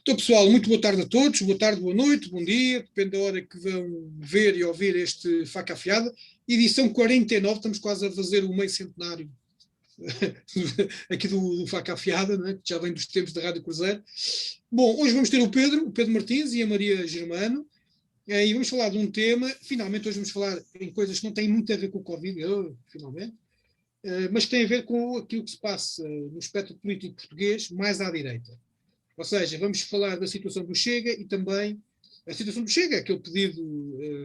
Então, pessoal, muito boa tarde a todos, boa tarde, boa noite, bom dia, depende da hora que vão ver e ouvir este Faca Afiada. Edição 49, estamos quase a fazer o meio centenário aqui do Faca Afiada, né, que já vem dos tempos da Rádio Cruzeiro. Bom, hoje vamos ter o Pedro Martins e a Maria Germano, e vamos falar de um tema, finalmente hoje vamos falar em coisas que não têm muito a ver com o Covid, finalmente, mas que têm a ver com aquilo que se passa no espectro político português mais à direita. Ou seja, vamos falar da situação do Chega e também a situação do Chega, aquele pedido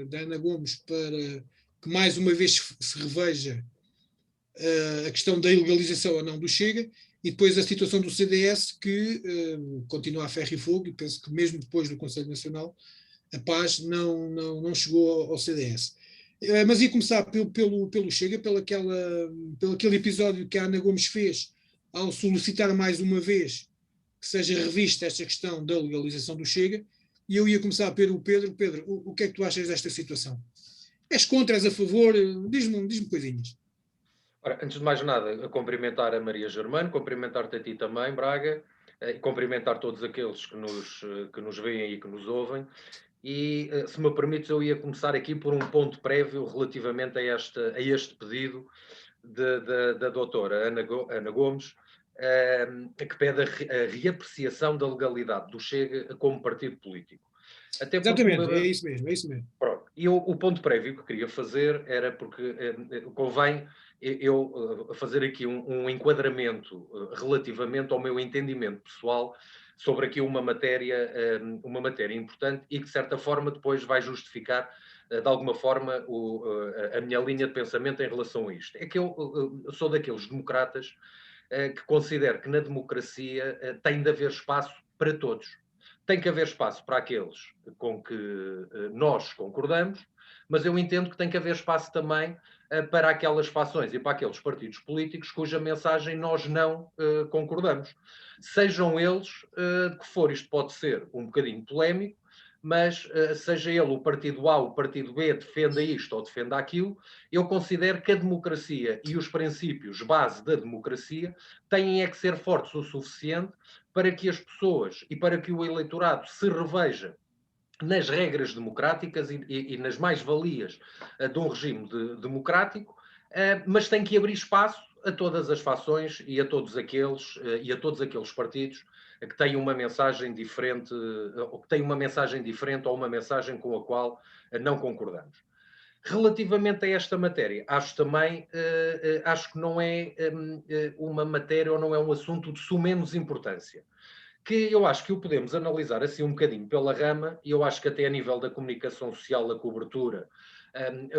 da Ana Gomes para que mais uma vez se reveja a questão da ilegalização ou não do Chega, e depois a situação do CDS que continua a ferro e fogo, e penso que mesmo depois do Conselho Nacional a paz não chegou ao CDS. Mas ia começar pelo Chega, pelo aquele episódio que a Ana Gomes fez ao solicitar mais uma vez que seja revista esta questão da legalização do Chega, e eu ia começar pelo Pedro. Pedro, o que é que tu achas desta situação? És contra, és a favor? Diz-me coisinhas. Ora, antes de mais nada, a cumprimentar a Maria Germano, cumprimentar-te a ti também, Braga, e cumprimentar todos aqueles que nos veem e que nos ouvem. E, se me permites, eu ia começar aqui por um ponto prévio relativamente a este pedido da doutora Ana Gomes, que pede a reapreciação da legalidade do Chega como partido político. Até exatamente, é isso mesmo. Pronto. E o ponto prévio que eu queria fazer era porque convém eu fazer aqui um enquadramento relativamente ao meu entendimento pessoal sobre aqui uma matéria importante e que, de certa forma, depois vai justificar, de alguma forma, a minha linha de pensamento em relação a isto. É que eu sou daqueles democratas que considero que na democracia tem de haver espaço para todos. Tem que haver espaço para aqueles com que nós concordamos, mas eu entendo que tem que haver espaço também para aquelas fações e para aqueles partidos políticos cuja mensagem nós não concordamos. Sejam eles que for, isto pode ser um bocadinho polémico, mas seja ele o partido A, o partido B, defenda isto ou defenda aquilo, eu considero que a democracia e os princípios base da democracia têm que ser fortes o suficiente para que as pessoas e para que o eleitorado se reveja nas regras democráticas e nas mais-valias de um regime democrático, mas tem que abrir espaço a todas as fações e a todos aqueles partidos que têm uma mensagem diferente, ou uma mensagem com a qual não concordamos. Relativamente a esta matéria, acho que não é uma matéria ou não é um assunto de sumenos importância, que eu acho que o podemos analisar assim um bocadinho pela rama, e eu acho que até a nível da comunicação social, a cobertura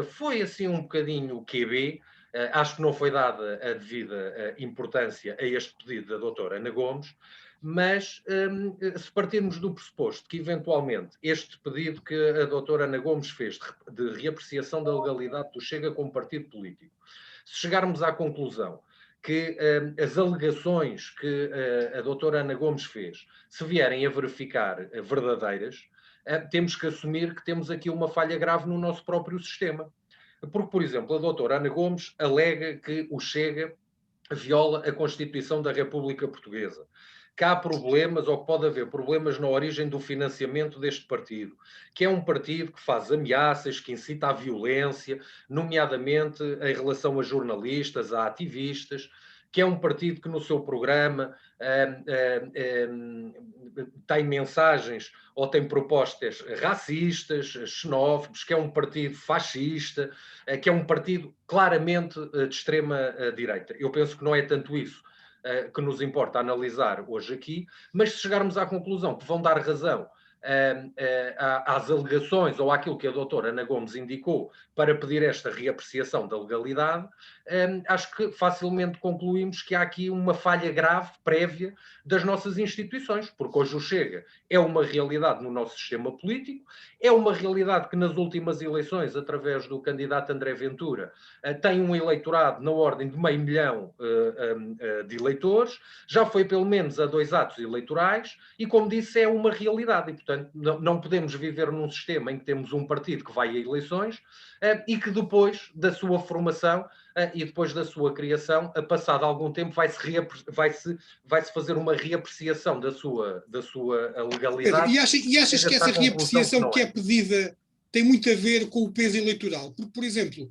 foi assim um bocadinho QB. Acho que não foi dada a devida importância a este pedido da doutora Ana Gomes, mas se partirmos do pressuposto que eventualmente este pedido que a doutora Ana Gomes fez de reapreciação da legalidade do Chega como partido político, se chegarmos à conclusão que as alegações que a doutora Ana Gomes fez se vierem a verificar verdadeiras, temos que assumir que temos aqui uma falha grave no nosso próprio sistema. Porque, por exemplo, a doutora Ana Gomes alega que o Chega viola a Constituição da República Portuguesa, que há problemas, ou que pode haver problemas na origem do financiamento deste partido, que é um partido que faz ameaças, que incita à violência, nomeadamente em relação a jornalistas, a ativistas, que é um partido que no seu programa tem mensagens ou tem propostas racistas, xenófobos, que é um partido fascista, que é um partido claramente de extrema-direita. Eu penso que não é tanto isso que nos importa analisar hoje aqui, mas se chegarmos à conclusão que vão dar razão às alegações ou àquilo que a doutora Ana Gomes indicou para pedir esta reapreciação da legalidade, acho que facilmente concluímos que há aqui uma falha grave prévia das nossas instituições, porque hoje o Chega é uma realidade no nosso sistema político, é uma realidade que nas últimas eleições, através do candidato André Ventura, tem um eleitorado na ordem de 500 mil de eleitores, já foi pelo menos a 2 atos eleitorais e, como disse, é uma realidade. E, portanto, portanto, não podemos viver num sistema em que temos um partido que vai a eleições e que depois da sua formação e depois da sua criação, passado algum tempo, vai-se fazer uma reapreciação da sua legalidade. Pedro, e achas que essa reapreciação que é pedida tem muito a ver com o peso eleitoral? Porque, por exemplo,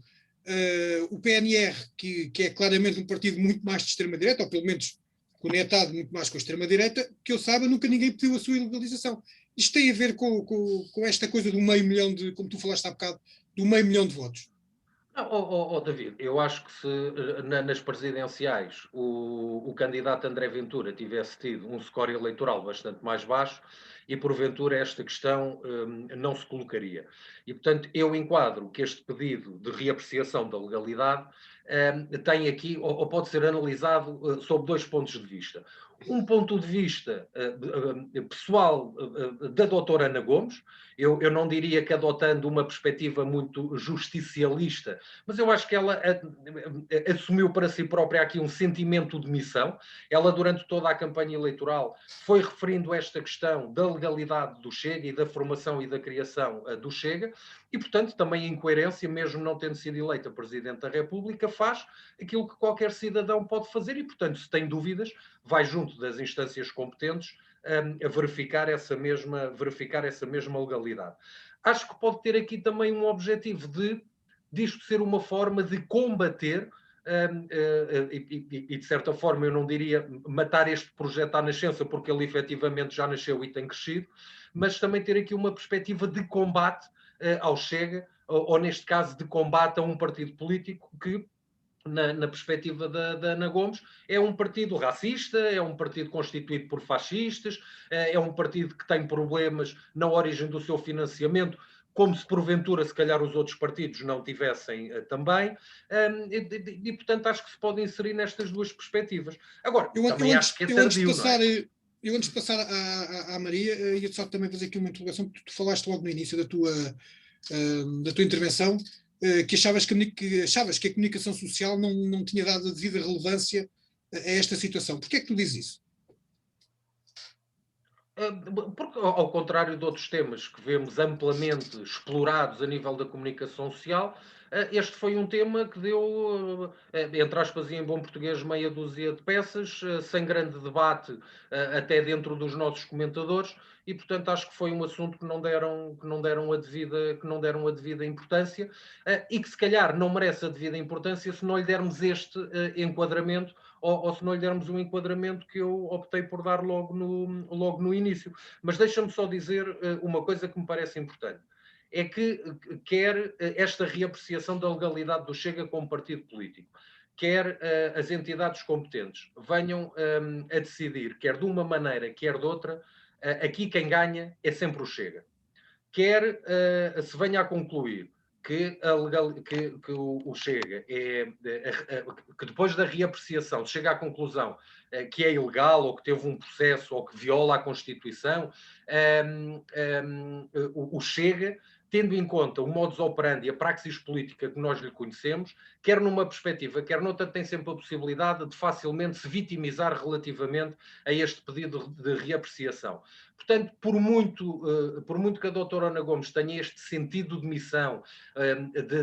o PNR, que é claramente um partido muito mais de extrema-direita, ou pelo menos conectado muito mais com a extrema-direita, que eu saiba, nunca ninguém pediu a sua ilegalização. Isto tem a ver com esta coisa do 500 mil de, como tu falaste há bocado, do 500 mil de votos. David, eu acho que se nas presidenciais o candidato André Ventura tivesse tido um score eleitoral bastante mais baixo e porventura esta questão não se colocaria. E, portanto, eu enquadro que este pedido de reapreciação da legalidade tem aqui, ou pode ser analisado sob 2 pontos de vista. Um ponto de vista pessoal da doutora Ana Gomes, eu não diria que adotando uma perspectiva muito justicialista, mas eu acho que ela assumiu para si própria aqui um sentimento de missão. Ela, durante toda a campanha eleitoral, foi referindo esta questão da legalidade do Chega e da formação e da criação do Chega, e, portanto, também em coerência, mesmo não tendo sido eleita Presidente da República, faz aquilo que qualquer cidadão pode fazer e, portanto, se tem dúvidas, vai junto das instâncias competentes a verificar essa mesma legalidade. Acho que pode ter aqui também um objetivo disto ser uma forma de combater e de certa forma eu não diria matar este projeto à nascença, porque ele efetivamente já nasceu e tem crescido, mas também ter aqui uma perspectiva de combate ao Chega, ou neste caso de combate a um partido político que, na perspectiva da Ana Gomes, é um partido racista, é um partido constituído por fascistas, é um partido que tem problemas na origem do seu financiamento, como se porventura, se calhar, os outros partidos não tivessem também, e portanto acho que se pode inserir nestas 2 perspectivas. Agora, também acho que é tardio, não é? Eu, antes de passar à Maria, ia só também fazer aqui uma interrogação, porque tu falaste logo no início da tua intervenção, que achavas que a comunicação social não tinha dado a devida relevância a esta situação. Porquê é que tu dizes isso? Porque, ao contrário de outros temas que vemos amplamente explorados a nível da comunicação social, este foi um tema que deu, entre aspas e em bom português, meia dúzia de peças, sem grande debate até dentro dos nossos comentadores, e portanto acho que foi um assunto que não deram a devida importância, e que se calhar não merece a devida importância se não lhe dermos este enquadramento, ou se não lhe dermos um enquadramento que eu optei por dar logo no início. Mas deixa-me só dizer uma coisa que me parece importante. É que quer esta reapreciação da legalidade do Chega como partido político, quer as entidades competentes venham a decidir, quer de uma maneira, quer de outra, aqui quem ganha é sempre o Chega. Quer se venha a concluir que o Chega que depois da reapreciação chega à conclusão que é ilegal ou que teve um processo ou que viola a Constituição, o Chega, tendo em conta o modus operandi e a praxis política que nós lhe conhecemos, quer numa perspectiva, quer noutra, tem sempre a possibilidade de facilmente se vitimizar relativamente a este pedido de reapreciação. Portanto, por muito que a doutora Ana Gomes tenha este sentido de missão,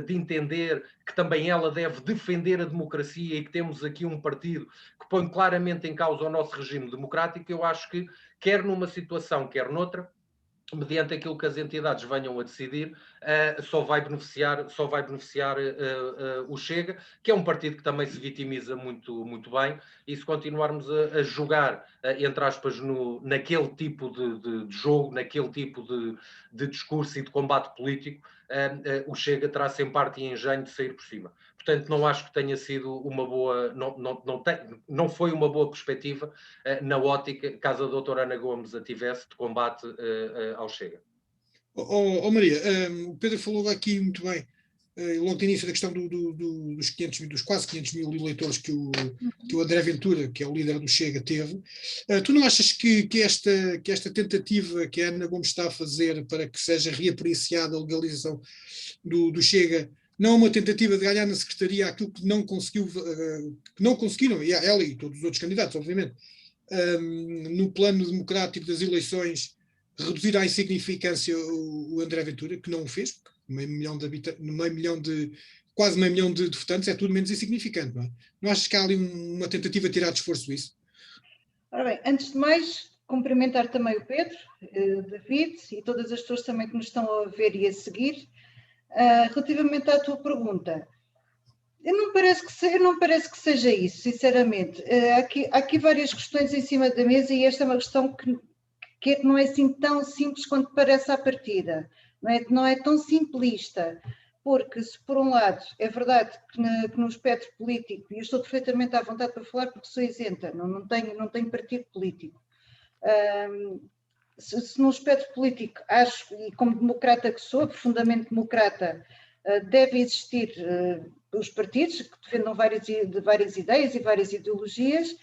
de entender que também ela deve defender a democracia e que temos aqui um partido que põe claramente em causa o nosso regime democrático, eu acho que, quer numa situação, quer noutra, mediante aquilo que as entidades venham a decidir, só vai beneficiar o Chega, que é um partido que também se vitimiza muito, muito bem, e se continuarmos a jogar, entre aspas, naquele tipo de jogo, naquele tipo de discurso e de combate político, o Chega terá sempre parte e engenho de sair por cima. Portanto, não acho que tenha sido uma boa, não foi uma boa perspectiva na ótica, caso a doutora Ana Gomes a tivesse, de combate ao Chega. Maria, o Pedro falou aqui muito bem, logo de início, da questão dos quase 500 mil eleitores que o André Ventura, que é o líder do Chega, teve. Tu não achas que esta tentativa que a Ana Gomes está a fazer para que seja reapreciada a legalização do Chega não é uma tentativa de ganhar na Secretaria aquilo que não conseguiram, e ela e todos os outros candidatos, obviamente, no plano democrático das eleições, reduzir à insignificância o André Ventura, que não o fez, porque quase meio milhão de votantes é tudo menos insignificante, não é? Não achas que há ali uma tentativa de tirar de esforço isso? Ora bem, antes de mais, cumprimentar também o Pedro, David e todas as pessoas também que nos estão a ver e a seguir. Relativamente à tua pergunta, não parece que seja isso, sinceramente. Há aqui várias questões em cima da mesa e esta é uma questão que não é assim tão simples quanto parece à partida. Não é tão simplista, porque se por um lado é verdade que no espectro político, e eu estou perfeitamente à vontade para falar porque sou isenta, não tenho partido político. Se no espectro político acho, e como democrata que sou, profundamente democrata, deve existir os partidos que defendam várias ideias e várias ideologias.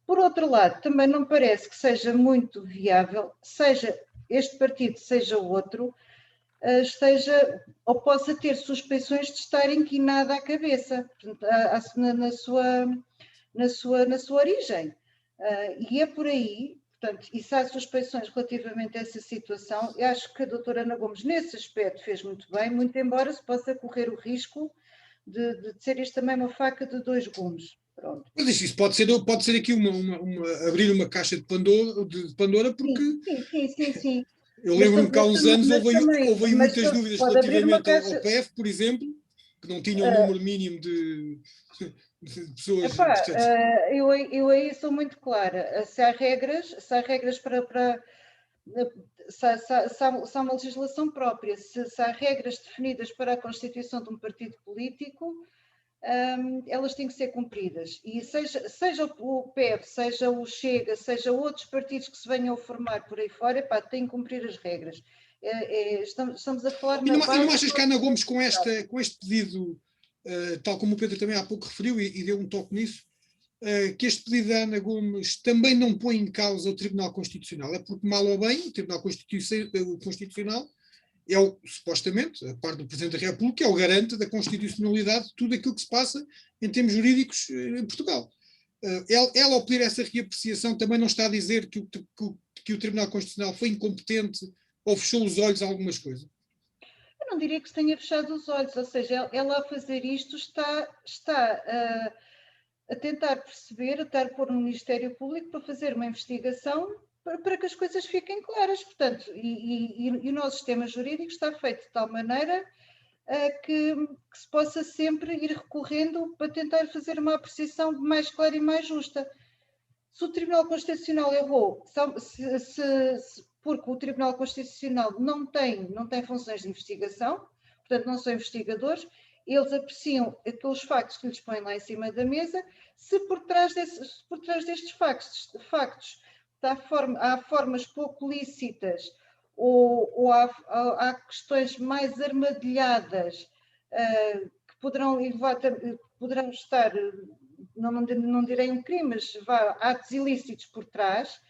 Por outro lado, também não parece que seja muito viável, seja este partido, seja outro, esteja ou possa ter suspeições de estar inquinada à cabeça, portanto, na sua origem. E é por aí, portanto, e se há suspeições relativamente a essa situação, eu acho que a doutora Ana Gomes, nesse aspecto, fez muito bem, muito embora se possa correr o risco de ser isto também uma faca de dois gumes. Pronto. Mas isso pode ser aqui abrir uma caixa de Pandora porque sim. Eu lembro-me que há uns anos houve aí muitas dúvidas relativamente ao PF, por exemplo, que não tinha um número mínimo de pessoas. Eu aí sou muito clara. Se há regras para se há uma legislação própria, se há regras definidas para a constituição de um partido político, elas têm que ser cumpridas. E seja o PEV, seja o Chega, seja outros partidos que se venham a formar por aí fora, têm que cumprir as regras. Estamos a falar... E não achas que a Ana Gomes, com este pedido, tal como o Pedro também há pouco referiu e deu um toque nisso, que este pedido da Ana Gomes também não põe em causa o Tribunal Constitucional? É porque, mal ou bem, o Tribunal Constitucional é supostamente, a parte do Presidente da República, é o garante da constitucionalidade de tudo aquilo que se passa em termos jurídicos em Portugal. Ela, ao pedir essa reapreciação, também não está a dizer que o Tribunal Constitucional foi incompetente ou fechou os olhos a algumas coisas? Eu não diria que se tenha fechado os olhos, ou seja, ela a fazer isto está a tentar perceber, a tentar pôr no Ministério Público para fazer uma investigação para que as coisas fiquem claras, portanto, e o nosso sistema jurídico está feito de tal maneira que se possa sempre ir recorrendo para tentar fazer uma apreciação mais clara e mais justa. Se o Tribunal Constitucional errou, porque o Tribunal Constitucional não tem funções de investigação, portanto não são investigadores, eles apreciam aqueles factos que lhes põem lá em cima da mesa, se por trás destes factos há formas pouco lícitas ou há questões mais armadilhadas que poderão estar, não direi um crime, mas atos ilícitos por trás.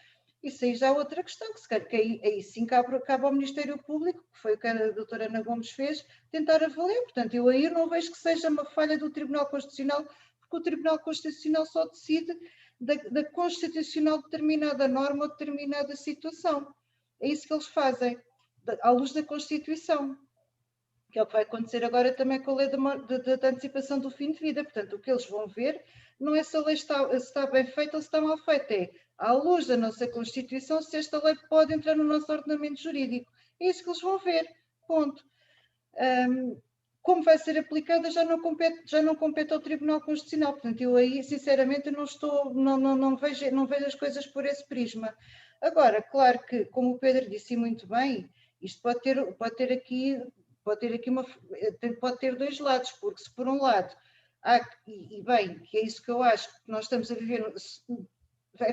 Isso aí já é outra questão, que aí sim cabe ao Ministério Público, que foi o que a doutora Ana Gomes fez, tentar avaliar. Portanto, eu aí não vejo que seja uma falha do Tribunal Constitucional, porque o Tribunal Constitucional só decide da constitucional determinada norma ou determinada situação. É isso que eles fazem, à luz da Constituição, que é o que vai acontecer agora também com a lei da antecipação do fim de vida. Portanto, o que eles vão ver não é se a lei está bem feita ou se está mal feita, é à luz da nossa Constituição se esta lei pode entrar no nosso ordenamento jurídico. É isso que eles vão ver, ponto. Como vai ser aplicada já não compete ao Tribunal Constitucional, portanto eu aí sinceramente não vejo as coisas por esse prisma. Agora, claro que, como o Pedro disse muito bem, isto pode ter dois lados, porque se por um lado que é isso que eu acho que nós estamos a viver,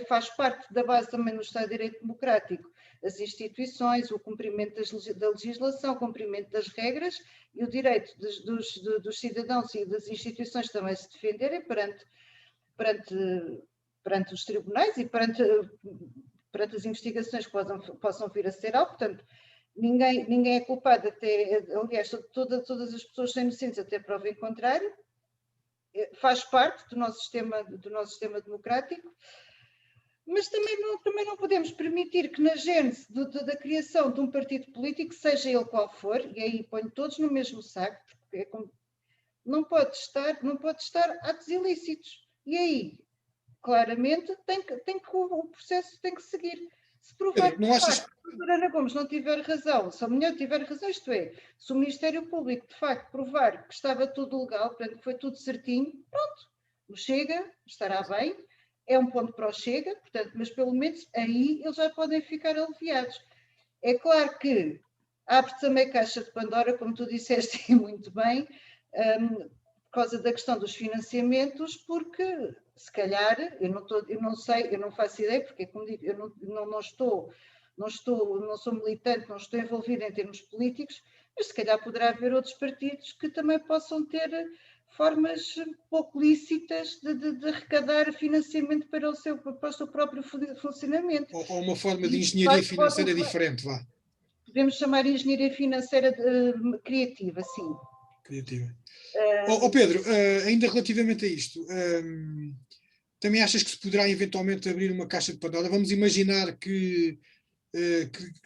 faz parte da base também do Estado de Direito Democrático, as instituições, o cumprimento da legislação, o cumprimento das regras e o direito dos cidadãos e das instituições também se defenderem perante os tribunais e perante as investigações que possam vir a ser algo. Portanto, ninguém é culpado, aliás, todas as pessoas são inocentes até prova em contrário, faz parte do nosso sistema democrático. Mas também não podemos permitir que na gênese da criação de um partido político, seja ele qual for, e aí ponho todos no mesmo saco, porque não pode estar atos ilícitos. E aí, claramente, o processo tem que seguir. Se provar Pedro, não achas... que a doutora Ana Gomes não tiver razão, se a mulher tiver razão, isto é, se o Ministério Público de facto provar que estava tudo legal, portanto, que foi tudo certinho, pronto, o Chega estará bem, é um ponto para o Chega, portanto, mas pelo menos aí eles já podem ficar aliviados. É claro que abre-se também a caixa de Pandora, como tu disseste muito bem, por causa da questão dos financiamentos, porque se calhar, eu não sei, eu não faço ideia, porque como digo, eu não sou militante, não estou envolvida em termos políticos, mas se calhar poderá haver outros partidos que também possam ter formas pouco lícitas de arrecadar financiamento para o seu próprio funcionamento. Ou uma forma de engenharia financeira diferente, vá. Podemos chamar engenharia financeira criativa, sim. Criativa. Pedro, ainda relativamente a isto, também achas que se poderá eventualmente abrir uma caixa de Pandora? Vamos imaginar que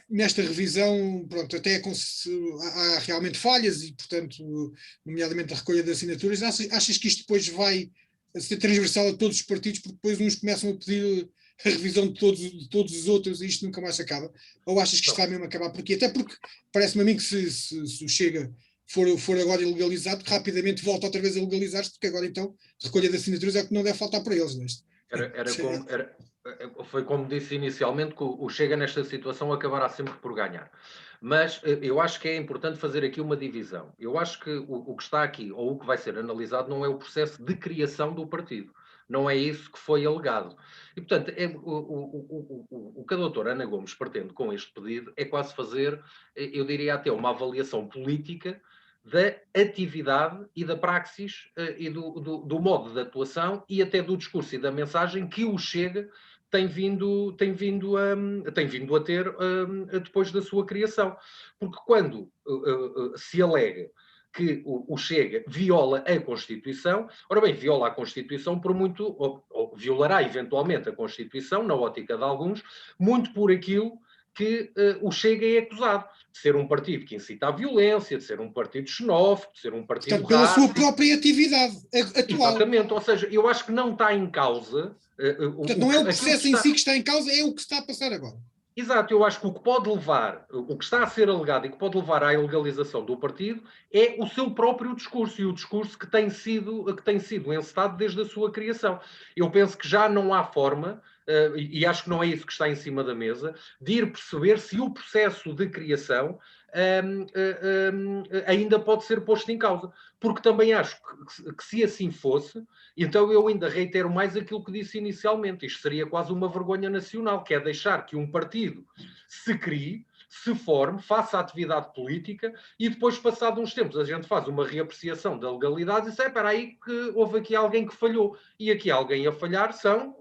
nesta revisão, pronto, até há realmente falhas e, portanto, nomeadamente a recolha de assinaturas. Achas que isto depois vai ser transversal a todos os partidos, porque depois uns começam a pedir a revisão de todos os outros e isto nunca mais se acaba? Ou achas que isto vai mesmo acabar por aqui? Até porque parece-me a mim que se o Chega for agora ilegalizado, rapidamente volta outra vez a legalizar-se, porque agora então recolha de assinaturas é o que não deve faltar para eles, não é? Foi como disse inicialmente, que o Chega nesta situação acabará sempre por ganhar. Mas eu acho que é importante fazer aqui uma divisão. Eu acho que o que está aqui, ou o que vai ser analisado, não é o processo de criação do partido. Não é isso que foi alegado. E, portanto, o que a doutora Ana Gomes pretende com este pedido é quase fazer, eu diria até uma avaliação política da atividade e da praxis e do modo de atuação e até do discurso e da mensagem que o Chega tem vindo a ter depois da sua criação. Porque quando se alega que o Chega viola a Constituição, ora bem, viola a Constituição por muito, ou violará eventualmente a Constituição, na ótica de alguns, muito por aquilo que o Chega é acusado de ser um partido que incita à violência, de ser um partido xenófobo, de ser um partido... Portanto, pela sua própria atividade atual. Exatamente, ou seja, eu acho que não está em causa... Portanto, não é o processo em si que está em causa, é o que está a passar agora. Exato, eu acho que o que pode levar, o que está a ser alegado e que pode levar à ilegalização do partido é o seu próprio discurso e o discurso que tem sido encetado desde a sua criação. Eu penso que já não há forma, e acho que não é isso que está em cima da mesa, de ir perceber se o processo de criação ainda pode ser posto em causa. Porque também acho que se assim fosse, então eu ainda reitero mais aquilo que disse inicialmente. Isto seria quase uma vergonha nacional, que é deixar que um partido se crie, se forme, faça atividade política e depois, passado uns tempos, a gente faz uma reapreciação da legalidade e diz, espera aí que houve aqui alguém que falhou. E aqui alguém a falhar são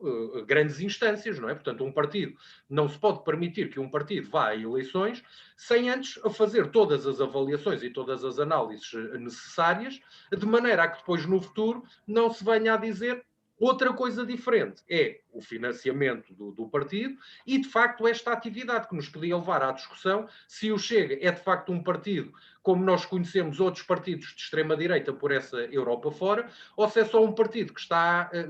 grandes instâncias, não é? Portanto, um partido, não se pode permitir que um partido vá a eleições sem antes fazer todas as avaliações e todas as análises necessárias, de maneira a que depois, no futuro, não se venha a dizer outra coisa diferente. É o financiamento do partido e, de facto, esta atividade que nos podia levar à discussão se o Chega é, de facto, um partido como nós conhecemos outros partidos de extrema-direita por essa Europa fora, ou se é só um partido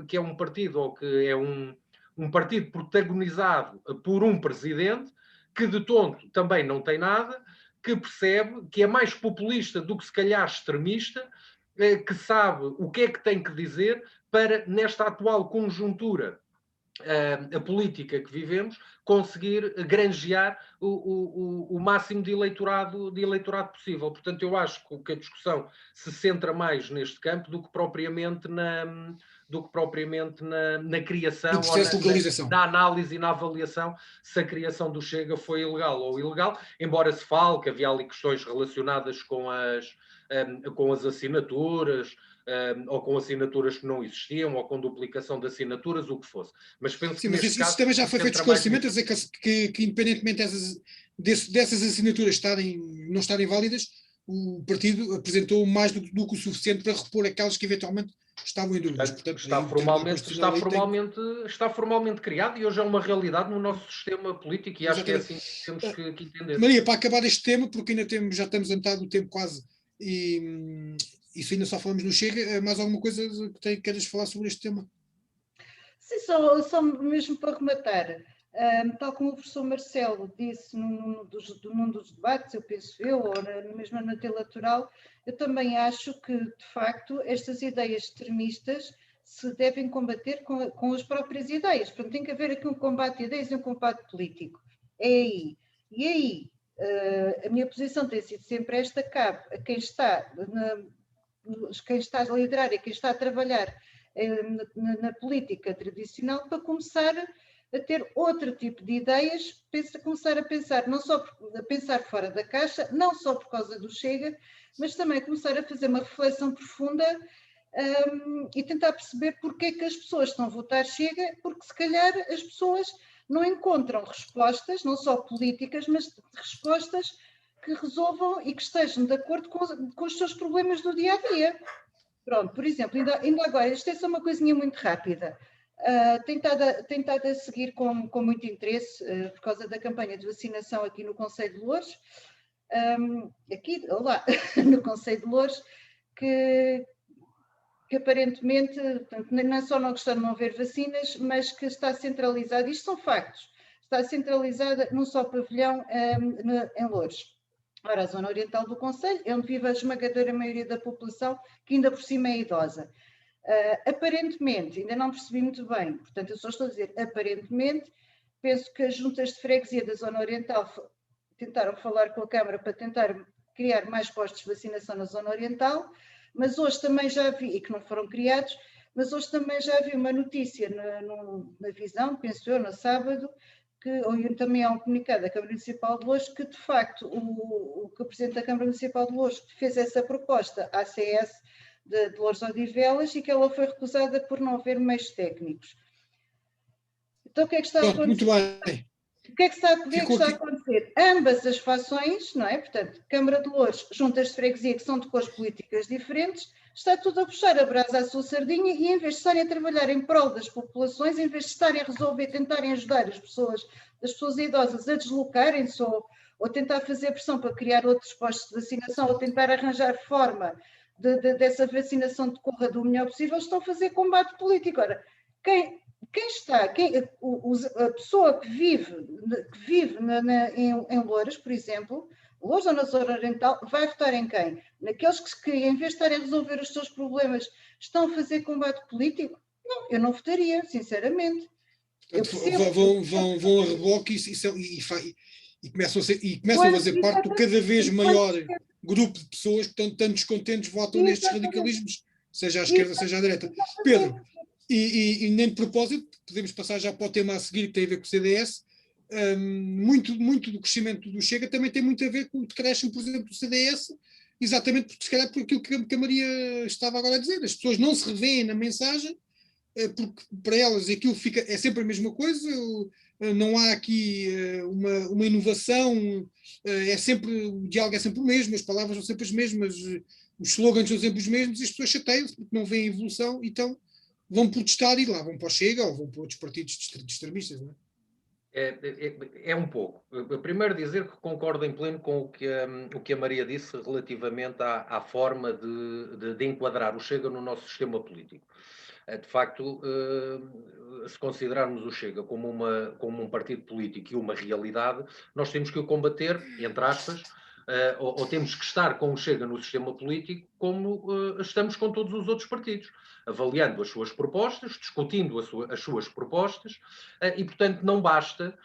que é um partido ou que é um partido protagonizado por um presidente que de tonto também não tem nada, que percebe que é mais populista do que se calhar extremista, que sabe o que é que tem que dizer para, nesta atual conjuntura a política que vivemos, conseguir granjear o máximo de eleitorado possível. Portanto, eu acho que a discussão se centra mais neste campo do que propriamente na criação ou na análise e na avaliação se a criação do Chega foi ilegal ou ilegal, embora se fale que havia ali questões relacionadas com as assinaturas, ou com assinaturas que não existiam, ou com duplicação de assinaturas, o que fosse. Mas penso sim, mas isso também já foi feito esclarecimento, a dizer que independentemente dessas assinaturas não estarem válidas, o partido apresentou mais do que o suficiente para repor aquelas que eventualmente estavam em dúvidas. Portanto, Portanto, está formalmente criado e hoje é uma realidade no nosso sistema político e acho que é assim que temos que entender. Maria, para acabar este tema, porque já estamos a metade do tempo quase, e se ainda só falamos no Chega, mais alguma coisa que queres falar sobre este tema? Sim, só mesmo para rematar, tal como o professor Marcelo disse num dos debates, eu penso ou mesmo na eleitoral, eu também acho que, de facto, estas ideias extremistas se devem combater com as próprias ideias. Portanto, tem que haver aqui um combate de ideias e um combate político. É aí. E aí, a minha posição tem sido sempre esta: cabe a quem está a liderar e quem está a trabalhar na política tradicional para começar a ter outro tipo de ideias, começar a pensar, não só a pensar fora da caixa, não só por causa do Chega, mas também começar a fazer uma reflexão profunda e tentar perceber porque é que as pessoas estão a votar Chega, porque se calhar as pessoas não encontram respostas, não só políticas, mas respostas que resolvam e que estejam de acordo com os seus problemas do dia-a-dia. Pronto, por exemplo, ainda agora, isto é só uma coisinha muito rápida. Tenho estado a seguir com muito interesse, por causa da campanha de vacinação aqui no Concelho de Loures, no Concelho de Loures, que aparentemente, portanto, não só não gostar de não haver vacinas, mas que está centralizada, isto são factos, está centralizada num só pavilhão em Loures. Ora, a zona oriental do concelho é onde vive a esmagadora maioria da população, que ainda por cima é idosa. Aparentemente, ainda não percebi muito bem, portanto eu só estou a dizer aparentemente, penso que as juntas de freguesia da zona oriental tentaram falar com a Câmara para tentar criar mais postos de vacinação na zona oriental, mas hoje também já vi, e que não foram criados, mas hoje também já vi uma notícia na Visão, penso eu, no sábado, que também há um comunicado da Câmara Municipal de Loures, que de facto o Presidente da Câmara Municipal de Loures fez essa proposta à CS de Loures Odivelas e que ela foi recusada por não haver meios técnicos. Então o que é que está a acontecer? Muito bem. O que é que está a acontecer? Ambas as fações, não é? Portanto, Câmara de Loures, juntas de freguesia que são de cores políticas diferentes, está tudo a puxar a brasa à sua sardinha e em vez de estarem a trabalhar em prol das populações, em vez de estarem a resolver, tentarem ajudar as pessoas idosas a deslocarem-se ou tentar fazer pressão para criar outros postos de vacinação ou tentar arranjar forma dessa vacinação decorra do melhor possível, estão a fazer combate político. Ora, a pessoa que vive em Loures, por exemplo, Loures ou na zona oriental, vai votar em quem? Naqueles que em vez de estarem a resolver os seus problemas, estão a fazer combate político? Não, eu não votaria, sinceramente. Vão a reboque e começam a fazer parte do cada vez maior grupo de pessoas que estão tão descontentes, votam nestes radicalismos, seja à esquerda, seja à direita. Pedro, e nem de propósito, podemos passar já para o tema a seguir, que tem a ver com o CDS. Muito do crescimento do Chega também tem muito a ver com o decréscimo, por exemplo, do CDS, exatamente porque, se calhar, por aquilo que a Maria estava agora a dizer. As pessoas não se revêem na mensagem, porque para elas aquilo é sempre a mesma coisa, não há aqui uma inovação, o diálogo é sempre o mesmo, as palavras são sempre as mesmas, os slogans são sempre os mesmos, e as pessoas chateiam-se porque não veem evolução, então vão protestar e lá vão para o Chega ou vão para outros partidos de extremistas, não é? É um pouco. Primeiro dizer que concordo em pleno com o que a Maria disse relativamente à forma de enquadrar o Chega no nosso sistema político. De facto, se considerarmos o Chega como um partido político e uma realidade, nós temos que o combater, entre aspas, ou temos que estar com o Chega no sistema político como estamos com todos os outros partidos, avaliando as suas propostas, discutindo as suas propostas, e, portanto, não basta,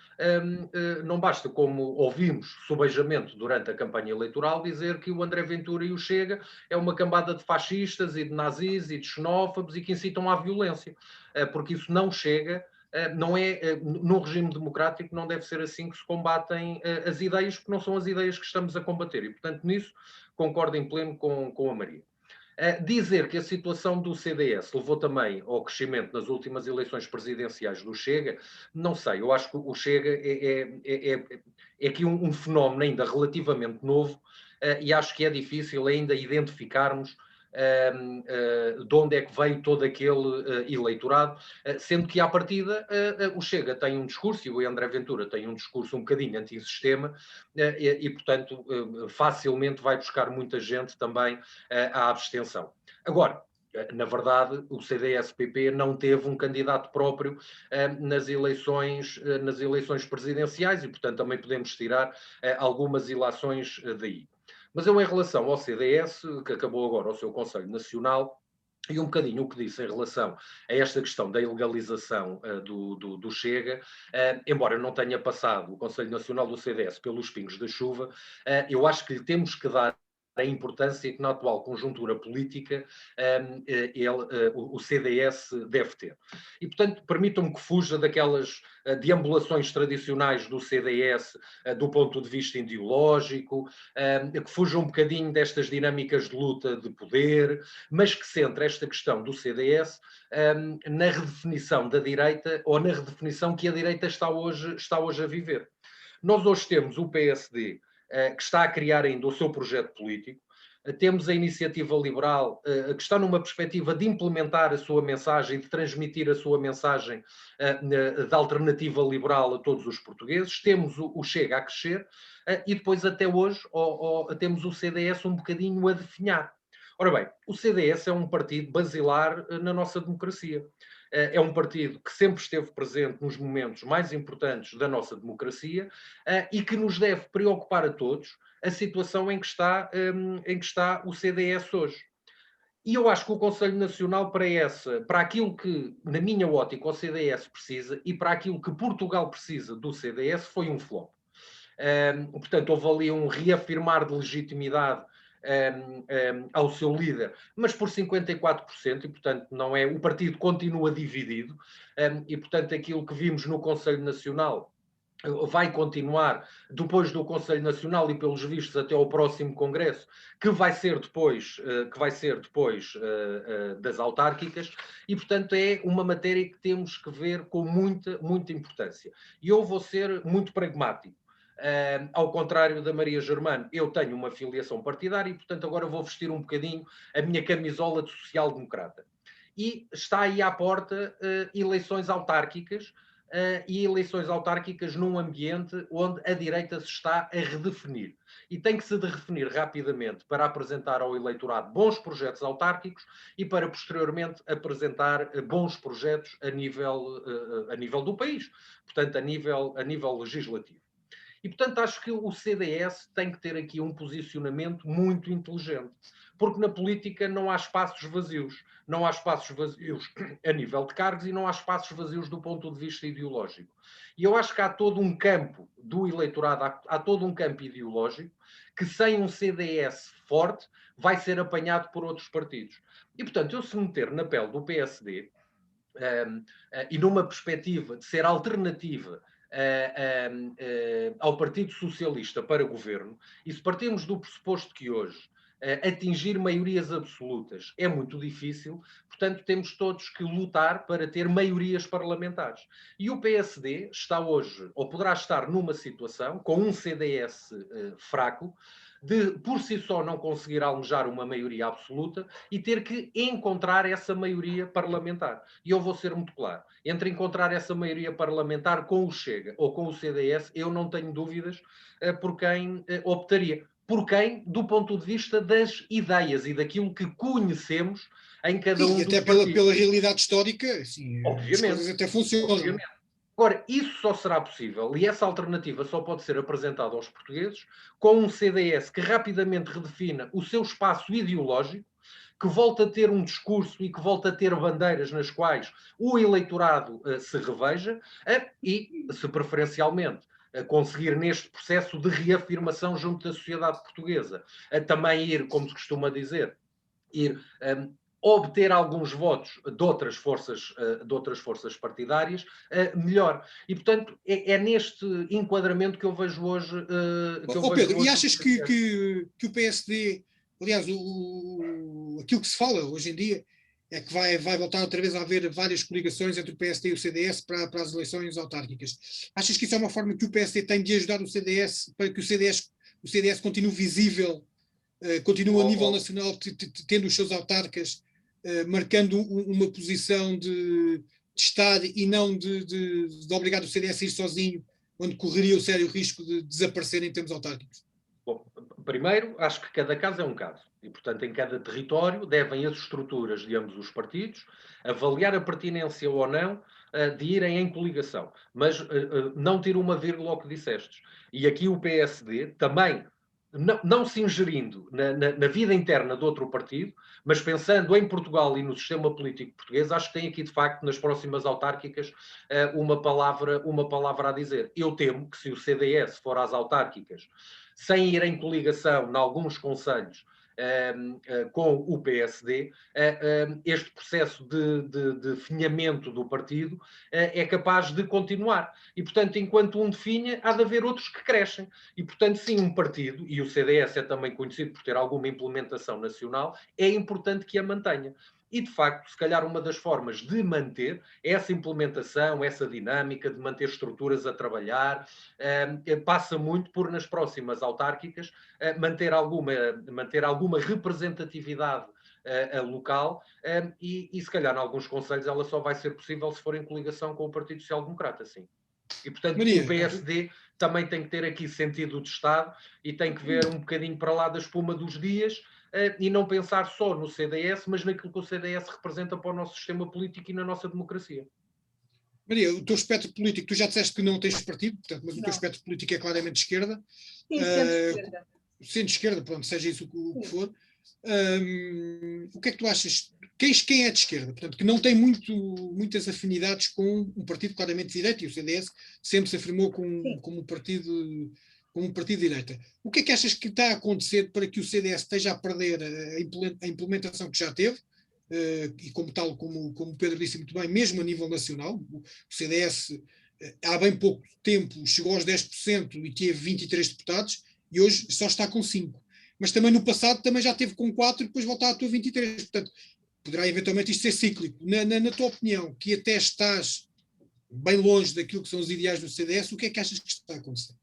como ouvimos sobejamente durante a campanha eleitoral, dizer que o André Ventura e o Chega é uma cambada de fascistas e de nazis e de xenófobos e que incitam à violência, porque isso não chega. Não é, num regime democrático não deve ser assim que se combatem as ideias, porque não são as ideias que estamos a combater. E, portanto, nisso concordo em pleno com a Maria. Dizer que a situação do CDS levou também ao crescimento nas últimas eleições presidenciais do Chega, não sei. Eu acho que o Chega é aqui um fenómeno ainda relativamente novo e acho que é difícil ainda identificarmos de onde é que veio todo aquele eleitorado, sendo que à partida o Chega tem um discurso, e o André Ventura tem um discurso um bocadinho antissistema, e portanto facilmente vai buscar muita gente também à abstenção. Agora, na verdade, o CDS-PP não teve um candidato próprio nas eleições presidenciais e, portanto, também podemos tirar algumas ilações daí. Mas eu, em relação ao CDS, que acabou agora o seu Conselho Nacional, e um bocadinho o que disse em relação a esta questão da ilegalização do Chega, embora não tenha passado o Conselho Nacional do CDS pelos pingos da chuva, eu acho que lhe temos que dar a importância que na atual conjuntura política o CDS deve ter. E, portanto, permitam-me que fuja daquelas deambulações tradicionais do CDS do ponto de vista ideológico, que fuja um bocadinho destas dinâmicas de luta de poder, mas que centre esta questão do CDS na redefinição da direita ou na redefinição que a direita está hoje a viver. Nós hoje temos o PSD que está a criar ainda o seu projeto político, temos a Iniciativa Liberal que está numa perspectiva de implementar a sua mensagem, de transmitir a sua mensagem da alternativa liberal a todos os portugueses, temos o Chega a crescer e depois até hoje temos o CDS um bocadinho a definhar. Ora bem, o CDS é um partido basilar na nossa democracia. É um partido que sempre esteve presente nos momentos mais importantes da nossa democracia e que nos deve preocupar a todos a situação em que está o CDS hoje. E eu acho que o Conselho Nacional para aquilo que, na minha ótica, o CDS precisa e para aquilo que Portugal precisa do CDS foi um flop. Portanto, houve ali um reafirmar de legitimidade ao seu líder, mas por 54%, e portanto não é, o partido continua dividido, e portanto aquilo que vimos no Conselho Nacional vai continuar depois do Conselho Nacional e pelos vistos até ao próximo Congresso, que vai ser depois das autárquicas, e portanto é uma matéria que temos que ver com muita importância. E eu vou ser muito pragmático. Ao contrário da Maria Germano, eu tenho uma filiação partidária e, portanto, agora vou vestir um bocadinho a minha camisola de social-democrata. E está aí à porta eleições autárquicas e eleições autárquicas num ambiente onde a direita se está a redefinir. E tem que se redefinir rapidamente para apresentar ao eleitorado bons projetos autárquicos e para, posteriormente, apresentar bons projetos a nível do país, portanto, a nível legislativo. E, portanto, acho que o CDS tem que ter aqui um posicionamento muito inteligente, porque na política não há espaços vazios. Não há espaços vazios a nível de cargos e não há espaços vazios do ponto de vista ideológico. E eu acho que há todo um campo do eleitorado, há todo um campo ideológico que sem um CDS forte vai ser apanhado por outros partidos. E, portanto, eu se meter na pele do PSD e numa perspectiva de ser alternativa ao Partido Socialista para governo, e se partirmos do pressuposto que hoje atingir maiorias absolutas é muito difícil, portanto temos todos que lutar para ter maiorias parlamentares. E o PSD está hoje, ou poderá estar numa situação, com um CDS fraco, de por si só não conseguir alojar uma maioria absoluta e ter que encontrar essa maioria parlamentar. E eu vou ser muito claro, entre encontrar essa maioria parlamentar com o Chega ou com o CDS, eu não tenho dúvidas por quem optaria. Por quem? Do ponto de vista das ideias e daquilo que conhecemos em cada um dos partidos. E até pela realidade histórica, assim, obviamente, as coisas até funcionam. Obviamente. Agora, isso só será possível, e essa alternativa só pode ser apresentada aos portugueses, com um CDS que rapidamente redefina o seu espaço ideológico, que volta a ter um discurso e que volta a ter bandeiras nas quais o eleitorado se reveja e, se preferencialmente, conseguir neste processo de reafirmação junto da sociedade portuguesa, também ir, como se costuma dizer, obter alguns votos de outras forças partidárias, melhor. E, portanto, é neste enquadramento que eu vejo hoje... Pedro, e achas que o PSD, aliás, aquilo que se fala hoje em dia, é que vai voltar outra vez a haver várias coligações entre o PSD e o CDS para as eleições autárquicas. Achas que isso é uma forma que o PSD tem de ajudar o CDS para que o CDS continue visível continua a nível nacional tendo os seus autarcas, marcando uma posição de estar e não de obrigar o CDS a ir sozinho, onde correria o sério risco de desaparecer em termos autárquicos? Bom, primeiro, acho que cada caso é um caso. E, portanto, em cada território devem as estruturas de ambos os partidos avaliar a pertinência ou não de irem em coligação. Mas não tiro uma vírgula ao que dissestes. E aqui o PSD também, não se ingerindo na vida interna de outro partido, mas pensando em Portugal e no sistema político português, acho que tem aqui, de facto, nas próximas autárquicas, uma palavra a dizer. Eu temo que se o CDS for às autárquicas sem ir em coligação em alguns concelhos com o PSD, este processo de definhamento do partido é capaz de continuar. E, portanto, enquanto um definha, há de haver outros que crescem. E, portanto, sim, um partido, e o CDS é também conhecido por ter alguma implementação nacional, é importante que a mantenha. E, de facto, se calhar uma das formas de manter essa implementação, essa dinâmica, de manter estruturas a trabalhar, passa muito por, nas próximas autárquicas, manter alguma representatividade local e, se calhar, em alguns concelhos ela só vai ser possível se for em coligação com o Partido Social Democrata, sim. E, portanto, Maria, o PSD também tem que ter aqui sentido de Estado e tem que ver um bocadinho para lá da espuma dos dias e não pensar só no CDS, mas naquilo que o CDS representa para o nosso sistema político e na nossa democracia. Maria, o teu espectro político, tu já disseste que não tens partido, portanto, mas o teu espectro político é claramente de esquerda. Sim, centro-esquerda. Centro-esquerda, pronto, seja isso o que for. O que é que tu achas? Quem é de esquerda? Portanto, que não tem muitas afinidades com um partido claramente de direita, e o CDS sempre se afirmou como um partido de direita. O que é que achas que está a acontecer para que o CDS esteja a perder a implementação que já teve? E como tal, como o Pedro disse muito bem, mesmo a nível nacional, o CDS há bem pouco tempo chegou aos 10% e teve 23 deputados, e hoje só está com 5. Mas também no passado também já teve com 4 e depois voltar a ter 23. Portanto, poderá eventualmente isto ser cíclico. Na tua opinião, que até estás bem longe daquilo que são os ideais do CDS, o que é que achas que está a acontecer?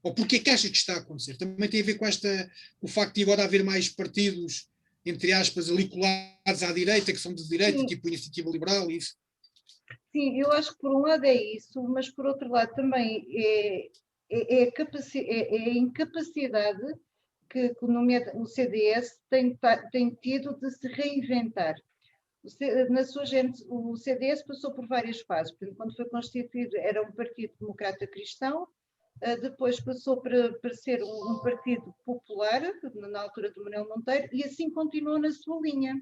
Ou porquê que achas que está a acontecer? Também tem a ver com o facto de agora haver mais partidos, entre aspas, ali colados à direita, que são de direita, tipo Iniciativa Liberal e isso? Sim, eu acho que por um lado é isso, mas por outro lado também é a incapacidade que o CDS tem tido de se reinventar. Na sua gente, o CDS passou por várias fases. Portanto, quando foi constituído era um partido democrata cristão, depois passou para ser um partido popular, na altura do Manuel Monteiro, e assim continuou na sua linha.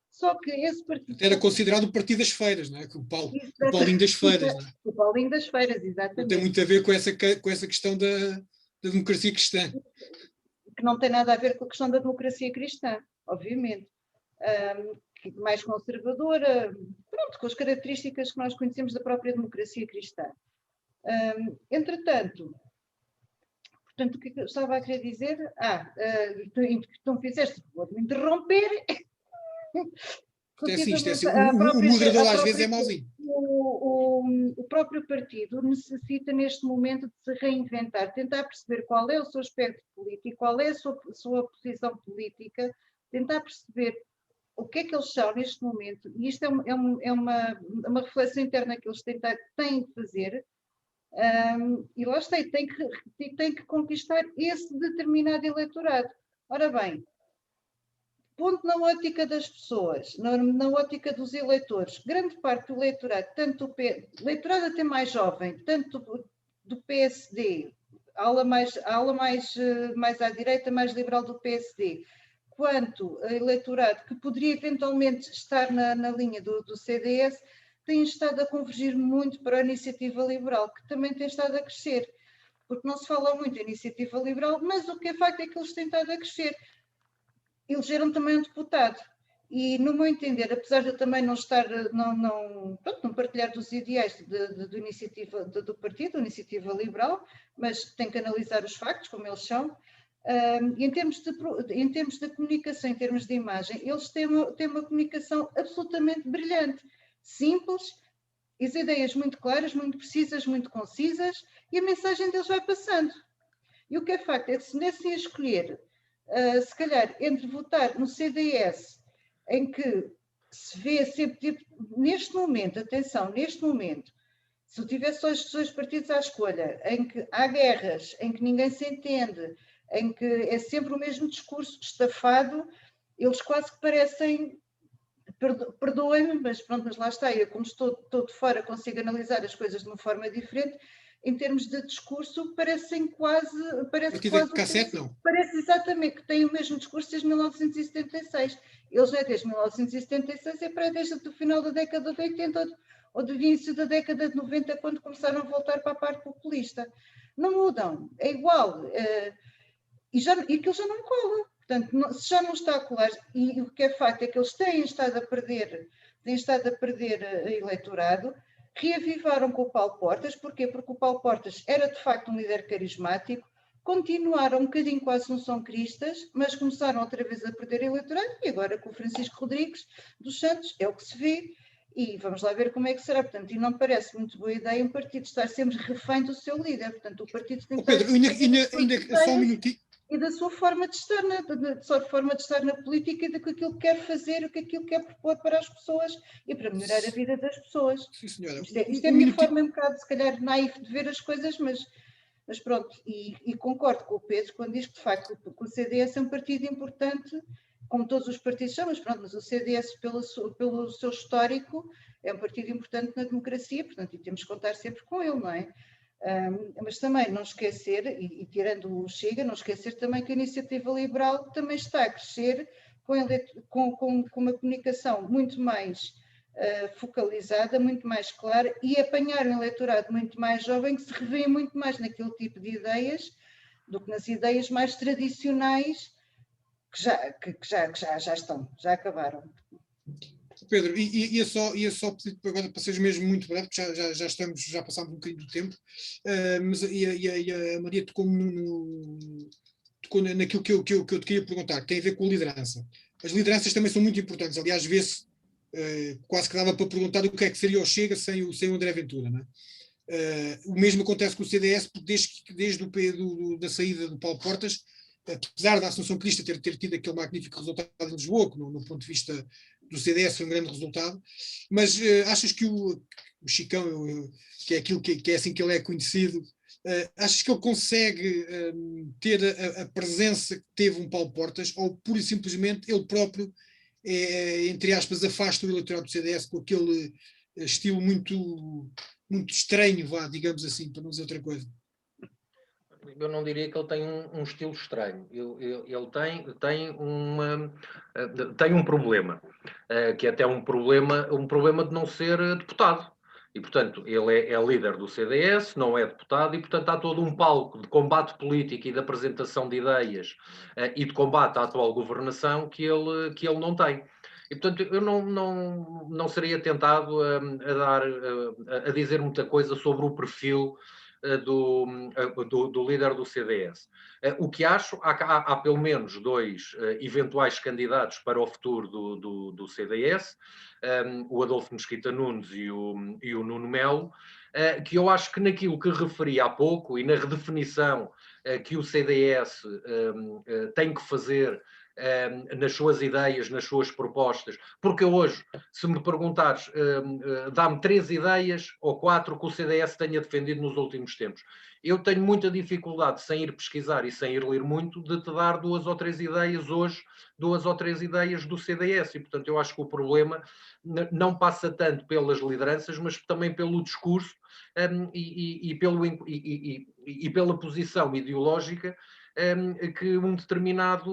Só que esse partido... Era considerado o Partido das Feiras, não é? O Paulinho das Feiras. Não é? O Paulinho das Feiras, exatamente. Não tem muito a ver com essa questão da democracia cristã. Que não tem nada a ver com a questão da democracia cristã, obviamente. Mais conservadora, pronto, com as características que nós conhecemos da própria democracia cristã. Entretanto, portanto, o que eu estava a querer dizer? Tu fizeste, vou-me interromper. É assim, o moderador às vezes é mauzinho. O próprio partido necessita neste momento de se reinventar, tentar perceber qual é o seu espectro político, qual é a sua posição política, tentar perceber o que é que eles são neste momento, e isto é uma reflexão interna que eles têm de fazer, e lá está, tem que conquistar esse determinado eleitorado. Ora bem, ponto na ótica das pessoas, na ótica dos eleitores, grande parte do eleitorado, tanto do eleitorado até mais jovem, tanto do PSD, a ala mais à direita, mais liberal do PSD, quanto eleitorado que poderia eventualmente estar na linha do CDS, tem estado a convergir muito para a Iniciativa Liberal, que também tem estado a crescer, porque não se fala muito em Iniciativa Liberal, mas o que é facto é que eles têm estado a crescer. Elegeram também um deputado e, no meu entender, apesar de eu também não partilhar dos ideais do partido, Iniciativa Liberal, mas tem que analisar os factos como eles são, e em termos de comunicação, em termos de imagem, eles têm uma comunicação absolutamente brilhante, simples, as ideias muito claras, muito precisas, muito concisas, e a mensagem deles vai passando. E o que é facto é que se pudessem escolher se calhar, entre votar no CDS, em que se vê sempre, neste momento, atenção, neste momento, se eu tivesse só os dois partidos à escolha, em que há guerras, em que ninguém se entende, em que é sempre o mesmo discurso estafado, eles quase que parecem, perdoem-me, mas pronto, mas lá está, eu como estou de fora consigo analisar as coisas de uma forma diferente, em termos de discurso, parecem quase... cassete, não? Parece exatamente que têm o mesmo discurso desde 1976. Eles não é desde 1976, é para desde o final da década de 80 ou do início da década de 90, quando começaram a voltar para a parte populista. Não mudam, é igual. E aquilo já não cola. Portanto, se já não está a colar, e o que é facto é que eles têm estado a perder eleitorado, reavivaram com o Paulo Portas. Porquê? Porque o Paulo Portas era de facto um líder carismático, continuaram um bocadinho quase não são cristas, mas começaram outra vez a perder eleitorado, e agora com o Francisco Rodrigues dos Santos é o que se vê, e vamos lá ver como é que será. Portanto, e não me parece muito boa ideia um partido estar sempre refém do seu líder. Portanto, o partido tem que Pedro, ainda só um minutinho. E da sua forma de estar na política, e daquilo que quer fazer, o que aquilo quer propor para as pessoas e para melhorar a vida das pessoas. Sim, senhora. Isto é a minha forma um bocado, se calhar, naif de ver as coisas, mas pronto, e concordo com o Pedro quando diz que, de facto, que o CDS é um partido importante, como todos os partidos são, mas pronto, mas o CDS, pelo seu histórico, é um partido importante na democracia, portanto, e temos que contar sempre com ele, não é? Mas também não esquecer, e tirando o Chega, não esquecer também que a Iniciativa Liberal também está a crescer com uma comunicação muito mais focalizada, muito mais clara, e apanhar um eleitorado muito mais jovem que se revê muito mais naquele tipo de ideias do que nas ideias mais tradicionais que já estão, já acabaram. Pedro, ia só pedir agora para seres mesmo muito breve, porque já passámos um bocadinho do tempo, mas a Maria tocou naquilo que eu te queria perguntar, que tem a ver com a liderança. As lideranças também são muito importantes, aliás, vê-se, quase que dava para perguntar o que é que seria o Chega sem o André Ventura, não é? O mesmo acontece com o CDS, porque desde da saída do Paulo Portas, apesar da Assunção Crista ter tido aquele magnífico resultado em Lisboa, que no ponto de vista do CDS foi um grande resultado, mas achas que o Chicão, que é aquilo que é assim que ele é conhecido, achas que ele consegue ter a presença que teve um Paulo Portas, ou pura e simplesmente ele próprio, entre aspas, afasta o eleitorado do CDS com aquele estilo muito, muito estranho, digamos assim, para não dizer outra coisa? Eu não diria que ele tem um estilo estranho. Ele tem um problema, que é até um problema de não ser deputado. E, portanto, ele é líder do CDS, não é deputado, e, portanto, há todo um palco de combate político e de apresentação de ideias e de combate à atual governação que ele não tem. E, portanto, eu não seria tentado a dizer muita coisa sobre o perfil do líder do CDS. O que acho, há pelo menos dois eventuais candidatos para o futuro do CDS, o Adolfo Mesquita Nunes e o Nuno Melo, que eu acho que naquilo que referi há pouco e na redefinição que o CDS tem que fazer nas suas ideias, nas suas propostas, porque hoje, se me perguntares, dá-me 3 ideias ou 4 que o CDS tenha defendido nos últimos tempos. Eu tenho muita dificuldade, sem ir pesquisar e sem ir ler muito, de te dar 2 ou 3 ideias hoje, 2 ou 3 ideias do CDS, e portanto eu acho que o problema não passa tanto pelas lideranças, mas também pelo discurso e pela posição ideológica que um determinado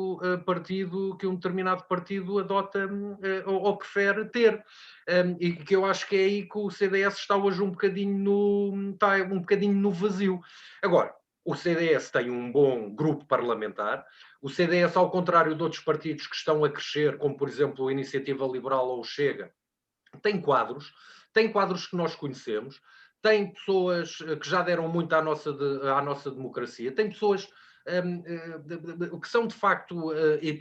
partido adota ou prefere ter. E que eu acho que é aí que o CDS está hoje um bocadinho no vazio. Agora, o CDS tem um bom grupo parlamentar. O CDS, ao contrário de outros partidos que estão a crescer, como por exemplo a Iniciativa Liberal ou o Chega, tem quadros que nós conhecemos, tem pessoas que já deram muito à nossa democracia, tem pessoas que são de facto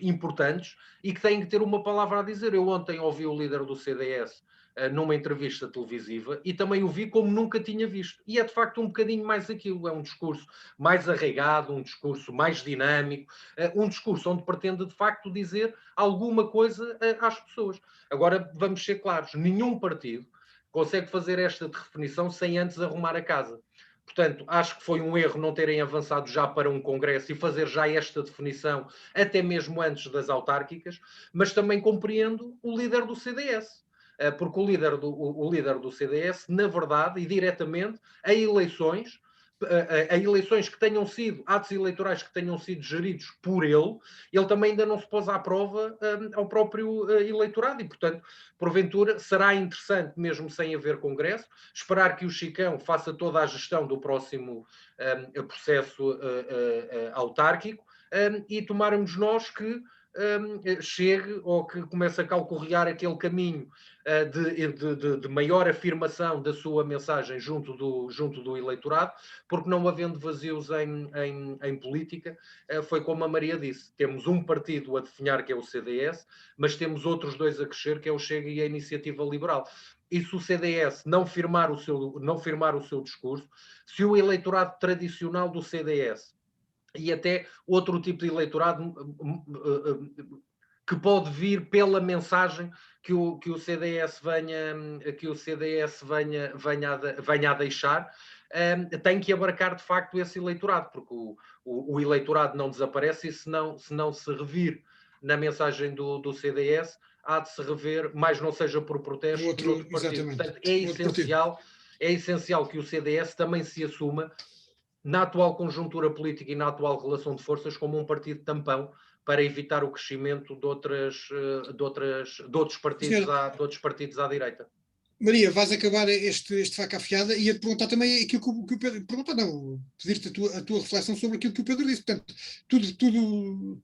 importantes e que têm que ter uma palavra a dizer. Eu ontem ouvi o líder do CDS numa entrevista televisiva, e também o vi como nunca tinha visto. E é de facto um bocadinho mais aquilo, é um discurso mais arraigado, um discurso mais dinâmico, um discurso onde pretende de facto dizer alguma coisa às pessoas. Agora, vamos ser claros, nenhum partido consegue fazer esta definição sem antes arrumar a casa. Portanto, acho que foi um erro não terem avançado já para um congresso e fazer já esta definição, até mesmo antes das autárquicas, mas também compreendo o líder do CDS, porque o líder do CDS, na verdade e diretamente, a eleições que tenham sido, atos eleitorais que tenham sido geridos por ele também ainda não se pôs à prova ao próprio eleitorado e, portanto, porventura, será interessante, mesmo sem haver congresso, esperar que o Chicão faça toda a gestão do próximo processo autárquico e tomarmos nós que chegue ou que comece a calcorrear aquele caminho de maior afirmação da sua mensagem junto do eleitorado, porque não havendo vazios em política, foi como a Maria disse, temos um partido a definhar que é o CDS, mas temos outros dois a crescer, que é o Chega e a Iniciativa Liberal. E se o CDS não firmar o seu discurso, se o eleitorado tradicional do CDS e até outro tipo de eleitorado que pode vir pela mensagem que o CDS venha a deixar, tem que abarcar de facto esse eleitorado, porque o eleitorado não desaparece e se não se revir na mensagem do CDS, há de se rever, mais não seja por protesto, outro partido. Exatamente. Portanto, é essencial que o CDS também se assuma na atual conjuntura política e na atual relação de forças como um partido tampão para evitar o crescimento de outros partidos à direita. Maria, vais acabar este faca afiada e ia-te perguntar também aquilo que o Pedro... pedir-te a tua reflexão sobre aquilo que o Pedro disse. Portanto,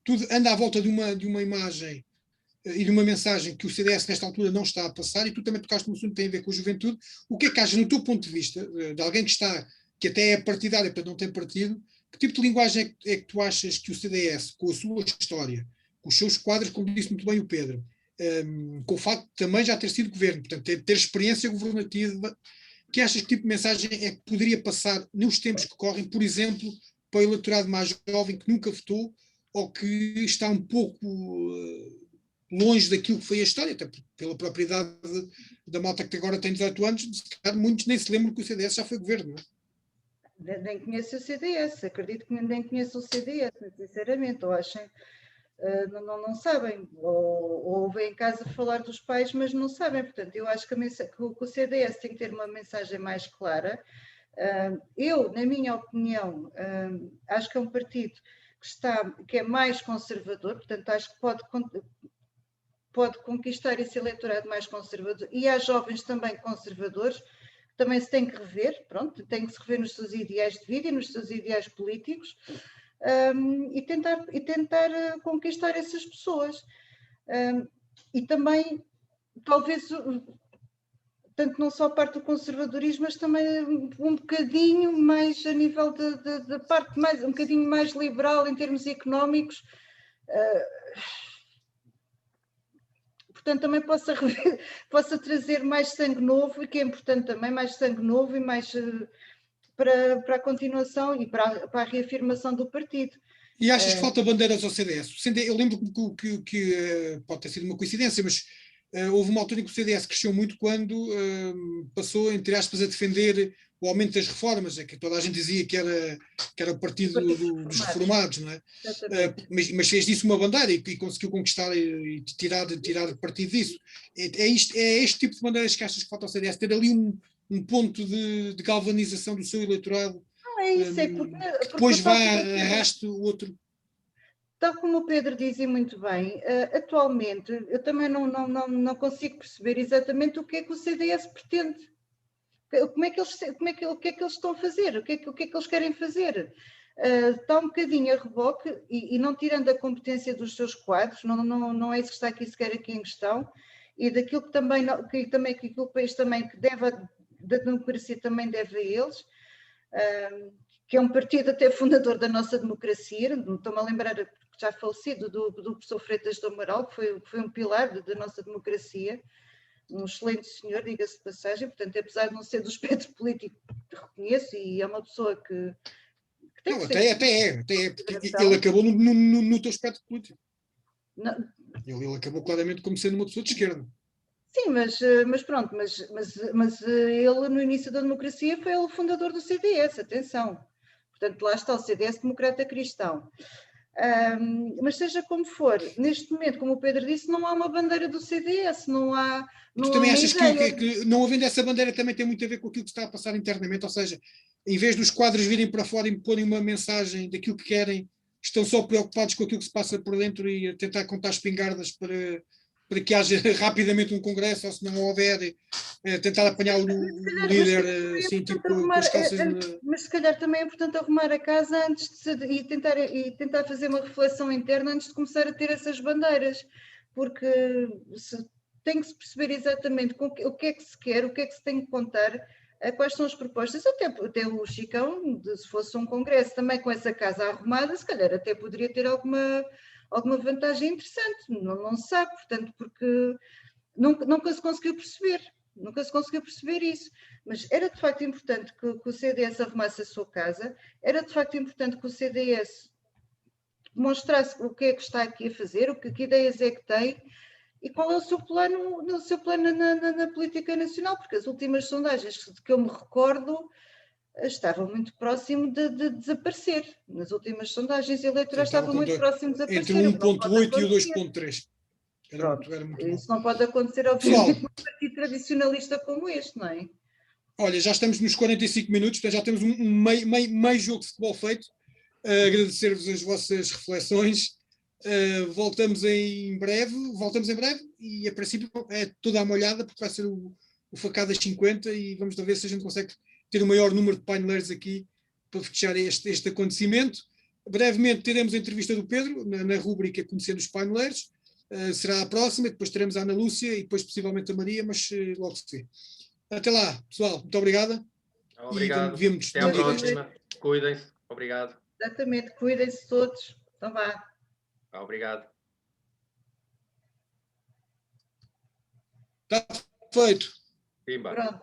tudo anda à volta de uma imagem e de uma mensagem que o CDS nesta altura não está a passar, e tu também tocaste no assunto que tem a ver com a juventude. O que é que achas, no teu ponto de vista, de alguém que até é partidário, portanto não tem partido, que tipo de linguagem é que tu achas que o CDS, com a sua história, com os seus quadros, como disse muito bem o Pedro, com o facto de também já ter sido governo, portanto ter experiência governativa, que achas que tipo de mensagem é que poderia passar nos tempos que correm, por exemplo, para o eleitorado mais jovem que nunca votou ou que está um pouco longe daquilo que foi a história, até pela propriedade da malta que agora tem 18 anos, muitos nem se lembram que o CDS já foi governo, não é? Nem conheço o CDS, acredito que nem conheço o CDS, sinceramente, ou achem, não sabem, ou ouvem em casa falar dos pais, mas não sabem. Portanto, eu acho que o CDS tem que ter uma mensagem mais clara. Eu, na minha opinião, acho que é um partido que é mais conservador, portanto, acho que pode conquistar esse eleitorado mais conservador, e há jovens também conservadores, também se tem que rever, pronto, tem que se rever nos seus ideais de vida e nos seus ideais políticos, e tentar conquistar essas pessoas. E também, talvez, tanto não só parte do conservadorismo, mas também um bocadinho mais a nível da parte mais, um bocadinho mais liberal em termos económicos, portanto também possa trazer mais sangue novo, e que é importante também, mais sangue novo e mais para a continuação e para a reafirmação do partido. E achas que falta bandeiras ao CDS? Eu lembro que pode ter sido uma coincidência, mas houve uma altura em que o CDS cresceu muito quando passou, entre aspas, a defender o aumento das reformas, é que toda a gente dizia que era o partido dos reformados, não é? Mas fez disso uma bandeira e conseguiu conquistar e tirar partido disso. É este tipo de bandeiras que achas que falta ao CDS? Ter ali um ponto de galvanização do seu eleitorado? Não é isso, é porque depois arraste o outro. Tal como o Pedro dizia muito bem, atualmente eu também não consigo perceber exatamente o que é que o CDS pretende. O que é que eles estão a fazer? O que é que eles querem fazer? Está um bocadinho a reboque e não tirando a competência dos seus quadros, não é isso que está aqui sequer aqui em questão, e daquilo que que o país também que deve, da democracia também deve a eles, que é um partido até fundador da nossa democracia. Estou-me a lembrar, já falecido, do professor Freitas do Amaral, que foi um pilar da nossa democracia. um excelente senhor, diga-se de passagem, portanto, apesar de não ser do espectro político, reconheço, e é uma pessoa que tem Não, que ser. até é, porque ele acabou no teu espectro político. Não, ele acabou claramente como sendo uma pessoa de esquerda. sim, mas pronto, mas ele no início da democracia foi o fundador do CDS, atenção. Portanto, lá está o CDS Democrata Cristão. Mas seja como for, neste momento, como o Pedro disse, não há uma bandeira do CDS, não há Tu também uma achas ideia. que não havendo essa bandeira também tem muito a ver com aquilo que está a passar internamente, ou seja, em vez dos quadros virem para fora e porem uma mensagem daquilo que querem, estão só preocupados com aquilo que se passa por dentro e a tentar contar espingardas para que haja rapidamente um congresso, ou se não houver, tentar apanhar o líder assim, tipo, com as calças... Mas se calhar também é importante arrumar a casa antes e tentar fazer uma reflexão interna antes de começar a ter essas bandeiras, porque tem que se perceber exatamente o que é que se quer, o que é que se tem que contar, quais são as propostas, até o Chicão, se fosse um congresso também com essa casa arrumada, se calhar até poderia ter alguma vantagem interessante, não se sabe, portanto, porque nunca se conseguiu perceber isso, mas era de facto importante que o CDS arrumasse a sua casa, era de facto importante que o CDS mostrasse o que é que está aqui a fazer, que ideias é que tem e qual é o seu plano, na política nacional, porque as últimas sondagens de que eu me recordo estavam muito próximo de desaparecer. Nas últimas sondagens eleitorais estavam muito próximo de desaparecer. Entre o 1.8 e o 2.3. Isso não pode acontecer, obviamente, num partido tradicionalista como este, não é? Olha, já estamos nos 45 minutos, portanto já temos meio jogo de futebol feito. Agradecer-vos as vossas reflexões. Voltamos em breve e a princípio é toda a molhada porque vai ser o Facadas 50 e vamos ver se a gente consegue ter o maior número de paineleiros aqui para fechar este acontecimento. Brevemente teremos a entrevista do Pedro na rúbrica Conhecendo os Paineleiros. Será a próxima, depois teremos a Ana Lúcia e depois possivelmente a Maria, mas logo se vê. Até lá, pessoal. Muito obrigada. Obrigado. Até à próxima. Cuidem-se. Obrigado. Exatamente. Cuidem-se todos. Então vá. Obrigado. Está feito. Pimba. Pronto.